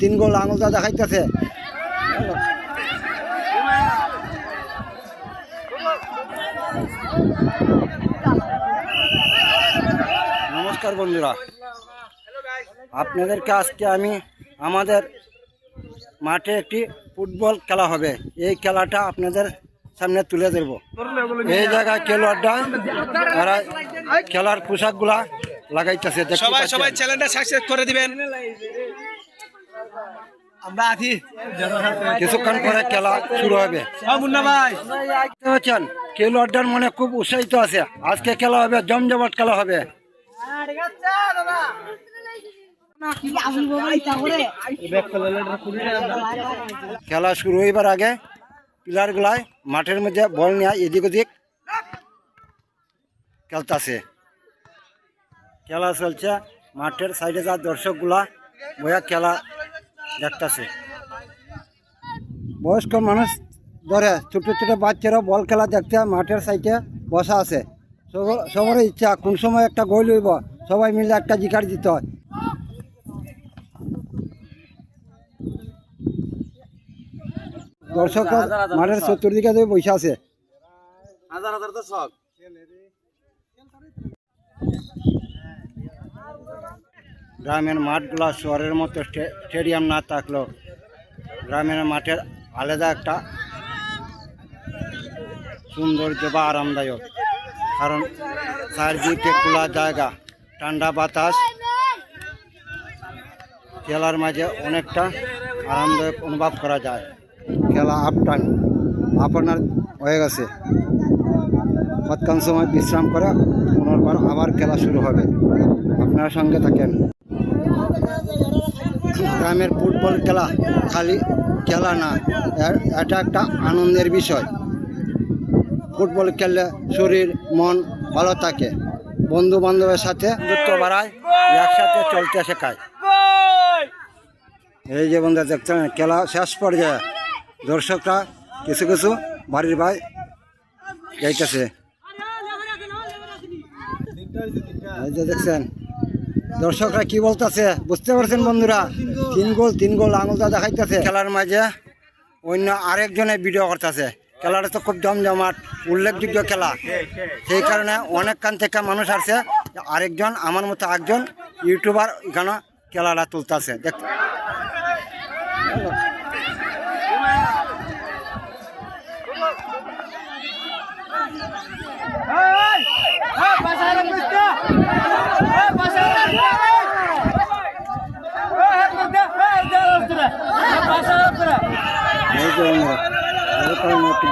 তিন গোল আঙুলটা দেখাইতেছে। নমস্কার বন্ধুরা, আপনাদেরকে আজকে আমি আমাদের মাঠে একটি ফুটবল খেলা হবে, এই খেলাটা আপনাদের সামনে তুলে ধরবো। এই জায়গায় খেলোয়াড়রা তারা খেলার পোশাকগুলা লাগাইতেছে। সবাই চ্যানেলটা সাবস্ক্রাইব করে দিবেন। আমরা আছি, কিছুক্ষণ পরে খেলা শুরু হবে। খেলোয়াড়দের মনে খুব উৎসাহিত আছে, আজকে খেলা হবে, জমজমাট খেলা হবে। খেলা শুরু হইবার আগে প্লেয়ার গুলাই মাঠের মধ্যে বল নিয়ে এদিক ওদিক খেলতেছে। খেলা চলছে, মাঠের সাইডে যা দর্শকগুলা বইয়া খেলা দেখতেছে। বয়স্ক মানুষ ধরে ছোট ছোট বাচ্চারা বল খেলা দেখতে মাঠের সাইডে বসা আছে। সবারই ইচ্ছা কোন সময় একটা গোল হইব, সবাই মিলে একটা জিকার দিতে হয়। দর্শকরা মাঠের চতুর্দিকে বসে আছে। গ্রামের মাঠগুলা শহরের মতো স্টেডিয়াম না থাকলেও গ্রামের মাঠের আলাদা একটা সৌন্দর্য বা আরামদায়ক, কারণ চারদিকে খোলা জায়গা, ঠান্ডা বাতাস, খেলার মাঝে অনেকটা আরামদায়ক অনুভব করা যায়। খেলা টাইম আপনার হয়ে গেছে, কতক্ষণ সময় বিশ্রাম করে পুনর্বার আবার খেলা শুরু হবে। আপনারা সঙ্গে থাকেন। গ্রামের ফুটবল খেলা খালি খেলা না, এটা একটা আনন্দের বিষয়। ফুটবল খেললে শরীর মন ভালো থাকে, বন্ধু বান্ধবের সাথে বন্ধুত্ব বাড়ায়, একসাথে চলতে শেখায়। এই যে বন্ধু দেখছেন, খেলা শেষ পর্যায়ে দর্শকরা কিছু কিছু বাড়ির ভাই যাইতেছে। এই যে দেখছেন দর্শকরা কি বলতেছে, বুঝতে পারছেন বন্ধুরা? তিন গোল আঙুলটা দেখাইতেছে। খেলার মাঝে অন্য আরেকজনে ভিডিও করতেছে। খেলাটা তো খুব জমজমাট, উল্লেখযোগ্য খেলা, সেই কারণে অনেকখান থেকে মানুষ আসছে। আরেকজন আমার মতো একজন ইউটিউবার এখানে খেলাটা তুলতেছে। দেখ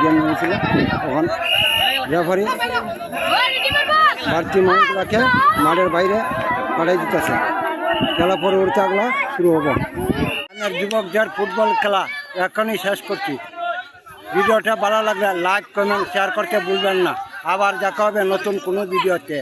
গেম নিয়েছিল, তখন রেফারি বাড়তি মানুষগুলাকে মাঠের বাইরে পাঠাই দিতেছে। খেলা পরবর্তী আগলা শুরু হবো। যুবকদের ফুটবল খেলা এখনই শেষ করছি। ভিডিওটা ভালো লাগলে লাইক কমেন্ট শেয়ার করতে ভুলবেন না। আবার দেখা হবে নতুন কোনো ভিডিওতে।